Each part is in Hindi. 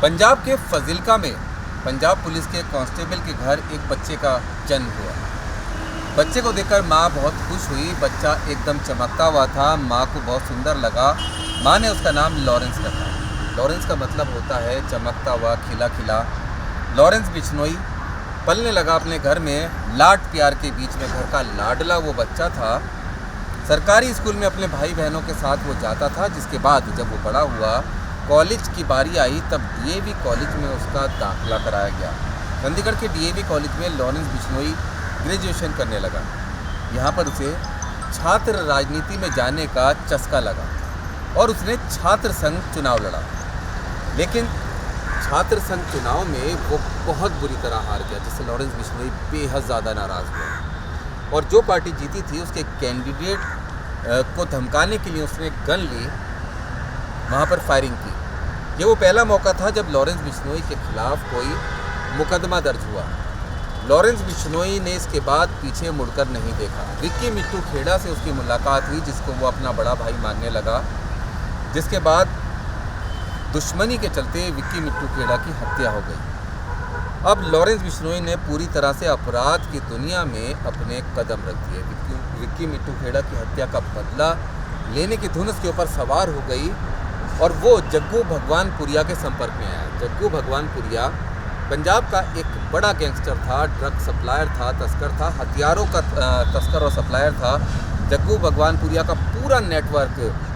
पंजाब के फजिल्का में पंजाब पुलिस के कांस्टेबल के घर एक बच्चे का जन्म हुआ। बच्चे को देखकर माँ बहुत खुश हुई। बच्चा एकदम चमकता हुआ था। माँ को बहुत सुंदर लगा। माँ ने उसका नाम लॉरेंस रखा। लॉरेंस का मतलब होता है चमकता हुआ, खिला खिला। लॉरेंस बिश्नोई पलने लगा अपने घर में। लाड प्यार के बीच में घर का लाडला वो बच्चा था। सरकारी स्कूल में अपने भाई बहनों के साथ वो जाता था। जिसके बाद जब वो बड़ा हुआ, कॉलेज की बारी आई, तब डीएवी कॉलेज में उसका दाखिला कराया गया। चंडीगढ़ के डीएवी कॉलेज में लॉरेंस बिश्नोई ग्रेजुएशन करने लगा। यहाँ पर उसे छात्र राजनीति में जाने का चस्का लगा और उसने छात्र संघ चुनाव लड़ा। लेकिन छात्र संघ चुनाव में वो बहुत बुरी तरह हार गया, जिससे लॉरेंस बिश्नोई बेहद ज़्यादा नाराज़ हुआ और जो पार्टी जीती थी उसके कैंडिडेट को धमकाने के लिए उसने गन ली, वहाँ पर फायरिंग की। ये वो पहला मौका था जब लॉरेंस बिश्नोई के खिलाफ कोई मुकदमा दर्ज हुआ। लॉरेंस बिश्नोई ने इसके बाद पीछे मुड़कर नहीं देखा। विक्की मिट्टू खेड़ा से उसकी मुलाकात हुई, जिसको वो अपना बड़ा भाई मानने लगा। जिसके बाद दुश्मनी के चलते विक्की मिट्टू खेड़ा की हत्या हो गई। अब लॉरेंस बिश्नोई ने पूरी तरह से अपराध की दुनिया में अपने कदम रख दिए। विक्की मिट्टू खेड़ा की हत्या का बदला लेने की धुन उसके ऊपर सवार हो गई और वो जग्गू भगवानपुरिया के संपर्क में आया। जग्गू भगवानपुरिया पंजाब का एक बड़ा गैंगस्टर था, ड्रग सप्लायर था, तस्कर था, हथियारों का तस्कर और सप्लायर था। जग्गू भगवानपुरिया का पूरा नेटवर्क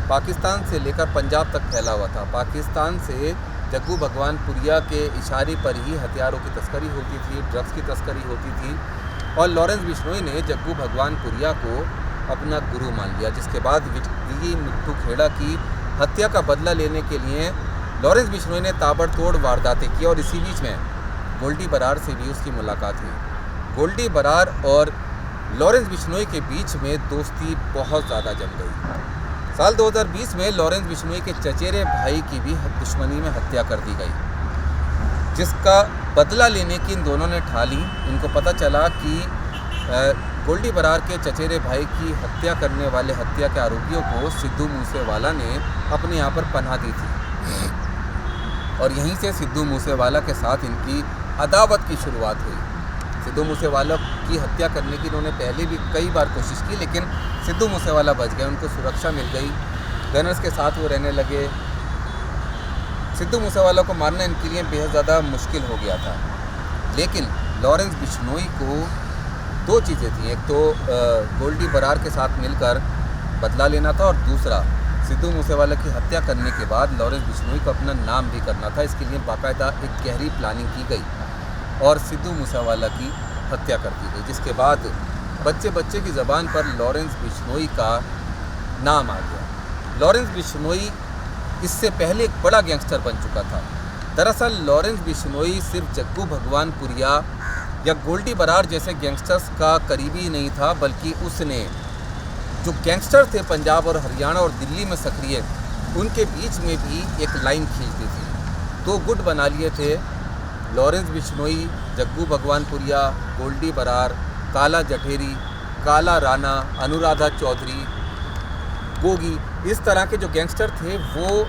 पाकिस्तान से लेकर पंजाब तक फैला हुआ था। पाकिस्तान से जग्गू भगवानपुरिया के इशारे पर ही हथियारों की तस्करी होती थी, ड्रग्स की तस्करी होती थी और लॉरेंस बिश्नोई ने जग्गू भगवानपुरिया को अपना गुरु मान लिया। जिसके बाद विक्की मिट्टू खेड़ा की हत्या का बदला लेने के लिए लॉरेंस बिश्नोई ने ताबड़तोड़ वारदातें की और इसी बीच में गोल्डी बरार से भी उसकी मुलाकात हुई। गोल्डी बरार और लॉरेंस बिश्नोई के बीच में दोस्ती बहुत ज़्यादा जम गई। साल 2020 में लॉरेंस बिश्नोई के चचेरे भाई की भी दुश्मनी में हत्या कर दी गई, जिसका बदला लेने की इन दोनों ने ठाली। इनको पता चला कि गोल्डी बरार के चचेरे भाई की हत्या करने वाले हत्या के आरोपियों को सिद्धू मूसेवाला ने अपने यहाँ पर पनाह दी थी और यहीं से सिद्धू मूसेवाला के साथ इनकी अदावत की शुरुआत हुई। सिद्धू मूसेवाला की हत्या करने की इन्होंने पहले भी कई बार कोशिश की, लेकिन सिद्धू मूसेवाला बच गए, उनको सुरक्षा मिल गई। गनर्स के साथ वो रहने लगे। सिद्धू मूसेवाला को मारना इनके लिए बेहद ज़्यादा मुश्किल हो गया था। लेकिन लॉरेंस बिश्नोई को दो चीज़ें थी, एक तो गोल्डी बरार के साथ मिलकर बदला लेना था और दूसरा सिद्धू मूसेवाला की हत्या करने के बाद लॉरेंस बिश्नोई को अपना नाम भी करना था। इसके लिए बाकायदा एक गहरी प्लानिंग की गई और सिद्धू मूसेवाला की हत्या कर दी गई। जिसके बाद बच्चे बच्चे की ज़बान पर लॉरेंस बिश्नोई का नाम आ गया। लॉरेंस बिश्नोई इससे पहले एक बड़ा गैंगस्टर बन चुका था। दरअसल लॉरेंस बिश्नोई सिर्फ जग्गू भगवानपुरिया या गोल्डी बरार जैसे गैंगस्टर्स का करीबी नहीं था, बल्कि उसने जो गैंगस्टर थे पंजाब और हरियाणा और दिल्ली में सक्रिय, उनके बीच में भी एक लाइन खींच दी थी। दो गुट बना लिए थे, लॉरेंस बिश्नोई, जग्गू भगवानपुरिया, गोल्डी बरार, काला जठेरी, काला राणा, अनुराधा चौधरी, गोगी। इस तरह के जो गैंगस्टर थे वो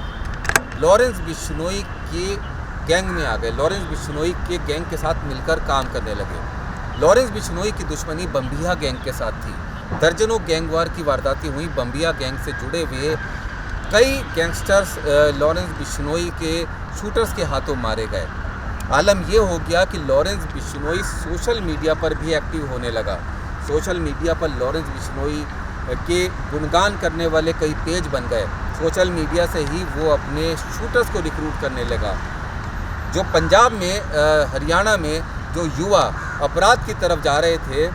लॉरेंस बिश्नोई के गैंग में आ गए। लॉरेंस बिश्नोई के गैंग के साथ मिलकर काम करने लगे। लॉरेंस बिश्नोई की दुश्मनी बम्बिया गैंग के साथ थी। दर्जनों गैंगवार की वारदातें हुई। बम्बिया गैंग से जुड़े हुए कई गैंगस्टर्स लॉरेंस बिश्नोई के शूटर्स के हाथों मारे गए। आलम ये हो गया कि लॉरेंस बिश्नोई सोशल मीडिया पर भी एक्टिव होने लगा। सोशल मीडिया पर लॉरेंस बिश्नोई के गुणगान करने वाले कई पेज बन गए। सोशल मीडिया से ही वो अपने शूटर्स को रिक्रूट करने लगा। जो पंजाब में हरियाणा में जो युवा अपराध की तरफ जा रहे थे,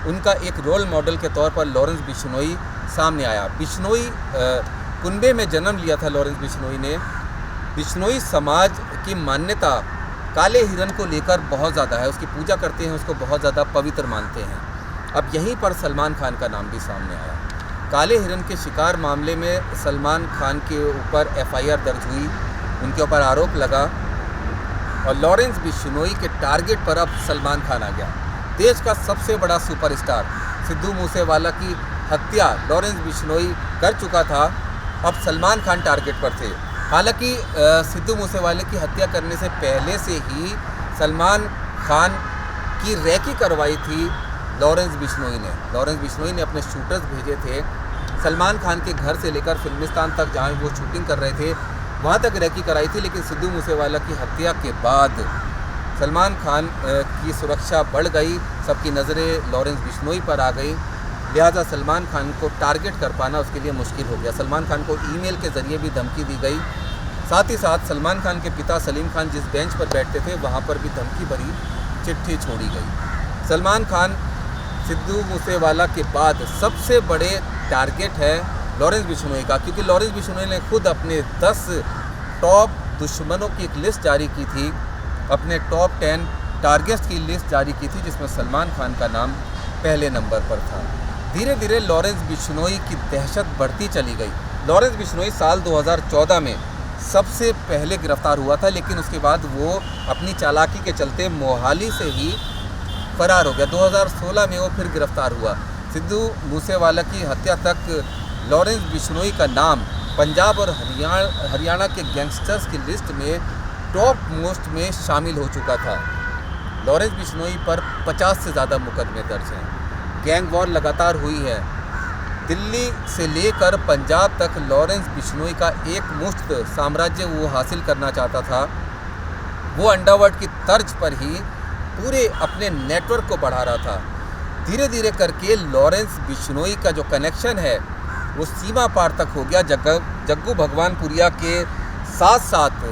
उनका एक रोल मॉडल के तौर पर लॉरेंस बिश्नोई सामने आया। बिश्नोई कुनबे में जन्म लिया था लॉरेंस बिश्नोई ने। बिश्नोई समाज की मान्यता काले हिरन को लेकर बहुत ज़्यादा है, उसकी पूजा करते हैं, उसको बहुत ज़्यादा पवित्र मानते हैं। अब यहीं पर सलमान खान का नाम भी सामने आया। काले हिरन के शिकार मामले में सलमान खान के ऊपर एफआईआर दर्ज हुई, उनके ऊपर आरोप लगा और लॉरेंस बिश्नोई के टारगेट पर अब सलमान खान आ गया। देश का सबसे बड़ा सुपरस्टार सिद्धू मूसेवाला की हत्या लॉरेंस बिश्नोई कर चुका था, अब सलमान खान टारगेट पर थे। हालांकि सिद्धू मूसेवाले की हत्या करने से पहले से ही सलमान खान की रैकी करवाई थी लॉरेंस बिश्नोई ने। लॉरेंस बिश्नोई ने अपने शूटर्स भेजे थे सलमान खान के घर से लेकर फिल्मिस्तान तक, जहाँ वो शूटिंग कर रहे थे वहाँ तक रैकी कराई थी। लेकिन सिद्धू मूसेवाला की हत्या के बाद सलमान खान की सुरक्षा बढ़ गई, सबकी नज़रें लॉरेंस बिश्नोई पर आ गई, लिहाजा सलमान खान को टारगेट कर पाना उसके लिए मुश्किल हो गया। सलमान खान को ईमेल के ज़रिए भी धमकी दी गई। साथ ही साथ सलमान खान के पिता सलीम खान जिस बेंच पर बैठते थे वहाँ पर भी धमकी भरी चिट्ठी छोड़ी गई। सलमान खान सिद्धू मूसेवाला के बाद सबसे बड़े टारगेट है लॉरेंस बिश्नोई का, क्योंकि लॉरेंस बिश्नोई ने खुद अपने 10 टॉप दुश्मनों की एक लिस्ट जारी की थी, अपने टॉप 10 टारगेट्स की लिस्ट जारी की थी, जिसमें सलमान खान का नाम पहले नंबर पर था। धीरे धीरे लॉरेंस बिश्नोई की दहशत बढ़ती चली गई। लॉरेंस बिश्नोई साल 2014 में सबसे पहले गिरफ्तार हुआ था, लेकिन उसके बाद वो अपनी चालाकी के चलते मोहाली से ही फरार हो गया। 2016 में वो फिर गिरफ्तार हुआ। सिद्धू मूसेवाला की हत्या तक लॉरेंस बिश्नोई का नाम पंजाब और हरियाणा के गैंगस्टर्स की लिस्ट में टॉप मोस्ट में शामिल हो चुका था। लॉरेंस बिश्नोई पर 50 से ज़्यादा मुकदमे दर्ज हैं। गैंग वॉर लगातार हुई है। दिल्ली से लेकर पंजाब तक लॉरेंस बिश्नोई का एक मुश्त साम्राज्य वो हासिल करना चाहता था। वो अंडरवर्ल्ड की तर्ज पर ही पूरे अपने नेटवर्क को बढ़ा रहा था। धीरे धीरे करके लॉरेंस बिश्नोई का जो कनेक्शन है वो सीमा पार तक हो गया। जग्गू भगवानपुरिया के साथ साथ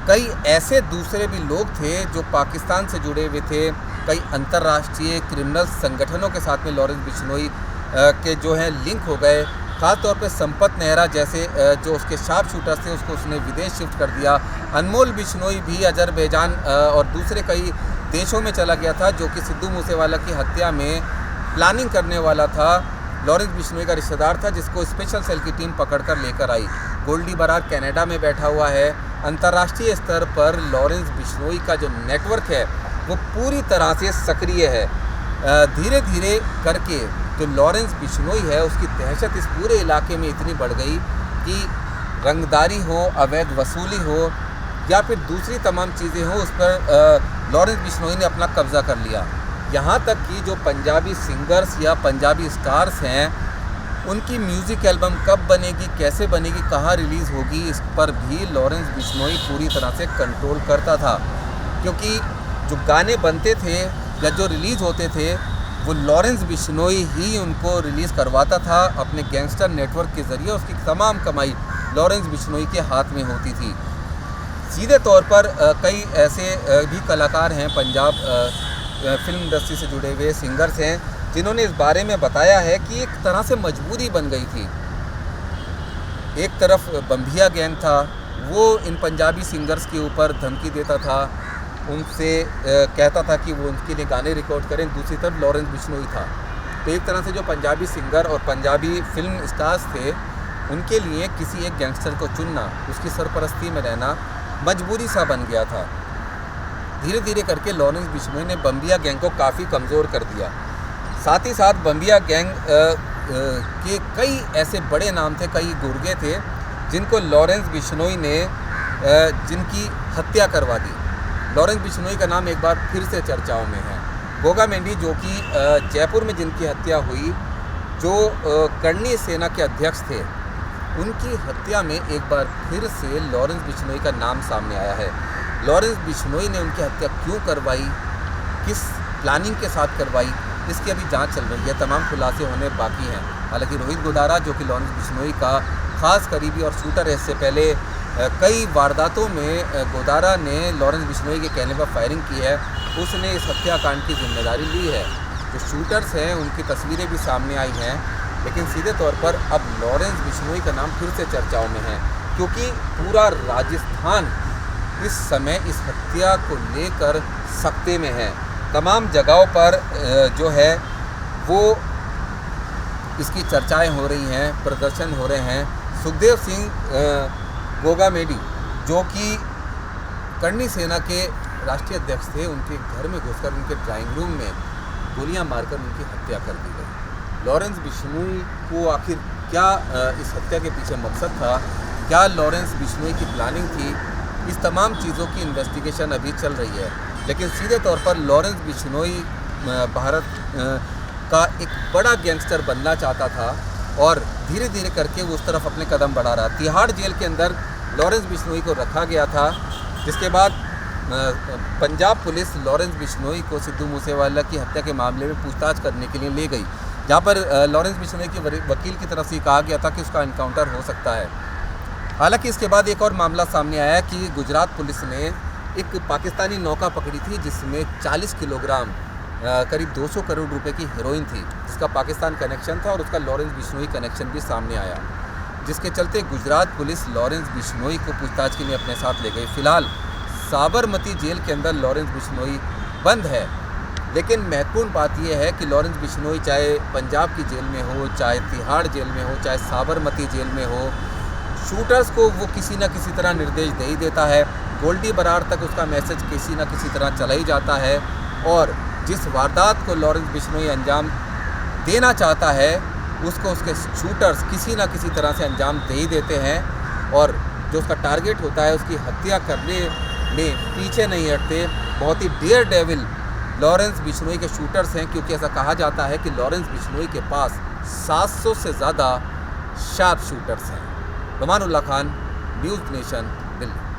कई ऐसे दूसरे भी लोग थे जो पाकिस्तान से जुड़े हुए थे। कई अंतर्राष्ट्रीय क्रिमिनल संगठनों के साथ में लॉरेंस बिश्नोई के जो हैं लिंक हो गए। ख़ास तौर पे संपत नेहरा जैसे जो उसके शार्प शूटर्स थे उसको उसने विदेश शिफ्ट कर दिया। अनमोल बिश्नोई भी अजरबैजान और दूसरे कई देशों में चला गया था, जो कि सिद्धू मूसेवाला की हत्या में प्लानिंग करने वाला था। लॉरेंस बिश्नोई का रिश्तेदार था जिसको स्पेशल सेल की टीम पकड़कर लेकर आई। गोल्डी बरार कनाडा में बैठा हुआ है। अंतर्राष्ट्रीय स्तर पर लॉरेंस बिश्नोई का जो नेटवर्क है वो पूरी तरह से सक्रिय है। धीरे धीरे करके जो लॉरेंस बिश्नोई है उसकी दहशत इस पूरे इलाके में इतनी बढ़ गई कि रंगदारी हो, अवैध वसूली हो या फिर दूसरी तमाम चीज़ें हो, उस पर लॉरेंस बिश्नोई ने अपना कब्ज़ा कर लिया। यहाँ तक कि जो पंजाबी सिंगर्स या पंजाबी स्टार्स हैं उनकी म्यूज़िक एल्बम कब बनेगी, कैसे बनेगी, कहाँ रिलीज़ होगी, इस पर भी लॉरेंस बिश्नोई पूरी तरह से कंट्रोल करता था। क्योंकि जो गाने बनते थे या जो रिलीज़ होते थे वो लॉरेंस बिश्नोई ही उनको रिलीज़ करवाता था अपने गैंगस्टर नेटवर्क के ज़रिए। उसकी तमाम कमाई लॉरेंस बिश्नोई के हाथ में होती थी। सीधे तौर पर कई ऐसे भी कलाकार हैं, पंजाब फिल्म इंडस्ट्री से जुड़े हुए सिंगर्स हैं, जिन्होंने इस बारे में बताया है कि एक तरह से मजबूरी बन गई थी। एक तरफ बम्बिया गैंग था, वो इन पंजाबी सिंगर्स के ऊपर धमकी देता था, उनसे कहता था कि वो उनके लिए गाने रिकॉर्ड करें। दूसरी तरफ लॉरेंस बिश्नोई था। तो एक तरह से जो पंजाबी सिंगर और पंजाबी फिल्म स्टार्स थे उनके लिए किसी एक गैंगस्टर को चुनना, उसकी सरपरस्ती में रहना मजबूरी सा बन गया था। धीरे धीरे करके लॉरेंस बिश्नोई ने बम्बिया गैंग को काफ़ी कमज़ोर कर दिया। साथ ही साथ बम्बिया गैंग के कई ऐसे बड़े नाम थे, कई गुर्गे थे जिनको लॉरेंस बिश्नोई ने जिनकी हत्या करवा दी। लॉरेंस बिश्नोई का नाम एक बार फिर से चर्चाओं में है। गोगा मेंढी जो कि जयपुर में जिनकी हत्या हुई, जो कर्णी सेना के अध्यक्ष थे, उनकी हत्या में एक बार फिर से लॉरेंस बिश्नोई का नाम सामने आया है। लॉरेंस बिश्नोई ने उनकी हत्या क्यों करवाई, किस प्लानिंग के साथ करवाई, इसकी अभी जांच चल रही है। तमाम खुलासे होने बाकी हैं। हालांकि रोहित गोदारा जो कि लॉरेंस बिश्नोई का ख़ास करीबी और शूटर है, इससे पहले कई वारदातों में गोदारा ने लॉरेंस बिश्नोई के कहने पर फायरिंग की है। उसने इस हत्याकांड की जिम्मेदारी ली है। जो शूटर्स हैं उनकी तस्वीरें भी सामने आई हैं, लेकिन सीधे तौर पर अब लॉरेंस बिश्नोई का नाम फिर से चर्चाओं में है, क्योंकि पूरा राजस्थान इस समय इस हत्या को लेकर सख्ते में है। तमाम जगहों पर जो है वो इसकी चर्चाएं हो रही हैं, प्रदर्शन हो रहे हैं। सुखदेव सिंह गोगा मेंढी जो कि कर्णी सेना के राष्ट्रीय अध्यक्ष थे, उनके घर में घुसकर उनके ड्राइंग रूम में गोलियां मारकर उनकी हत्या कर दी गई। लॉरेंस बिश्नोई को आखिर क्या इस हत्या के पीछे मकसद था, क्या लॉरेंस बिश्नोई की प्लानिंग थी, इस तमाम चीज़ों की इन्वेस्टिगेशन अभी चल रही है। लेकिन सीधे तौर पर लॉरेंस बिश्नोई भारत का एक बड़ा गैंगस्टर बनना चाहता था और धीरे धीरे करके वो उस तरफ अपने कदम बढ़ा रहा। तिहाड़ जेल के अंदर लॉरेंस बिश्नोई को रखा गया था, जिसके बाद पंजाब पुलिस लॉरेंस बिश्नोई को सिद्धू मूसेवाला की हत्या के मामले में पूछताछ करने के लिए ले गई, जहाँ पर लॉरेंस बिश्नोई के वकील की तरफ से कहा गया था कि उसका एनकाउंटर हो सकता है। हालांकि इसके बाद एक और मामला सामने आया कि गुजरात पुलिस ने एक पाकिस्तानी नौका पकड़ी थी जिसमें 40 किलोग्राम करीब 200 करोड़ रुपए की हेरोइन थी, जिसका पाकिस्तान कनेक्शन था और उसका लॉरेंस बिश्नोई कनेक्शन भी सामने आया, जिसके चलते गुजरात पुलिस लॉरेंस बिश्नोई को पूछताछ के लिए अपने साथ ले गई। फिलहाल साबरमती जेल के अंदर लॉरेंस बिश्नोई बंद है, लेकिन महत्वपूर्ण बात यह है कि लॉरेंस बिश्नोई चाहे पंजाब की जेल में हो, चाहे तिहाड़ जेल में हो, चाहे साबरमती जेल में हो, शूटर्स को वो किसी न किसी तरह निर्देश दे ही देता है। गोल्डी बरार तक उसका मैसेज किसी न किसी तरह चला ही जाता है और जिस वारदात को लॉरेंस बिश्नोई अंजाम देना चाहता है उसको उसके शूटर्स किसी न किसी तरह से अंजाम दे ही देते हैं और जो उसका टारगेट होता है उसकी हत्या करने में पीछे नहीं हटते। बहुत ही डेयर डेविल लॉरेंस बिश्नोई के शूटर्स हैं, क्योंकि ऐसा कहा जाता है कि लॉरेंस बिश्नोई के पास 700 से ज़्यादा शार्प शूटर्स हैं। Numan Ullah Khan, News Nation, Delhi.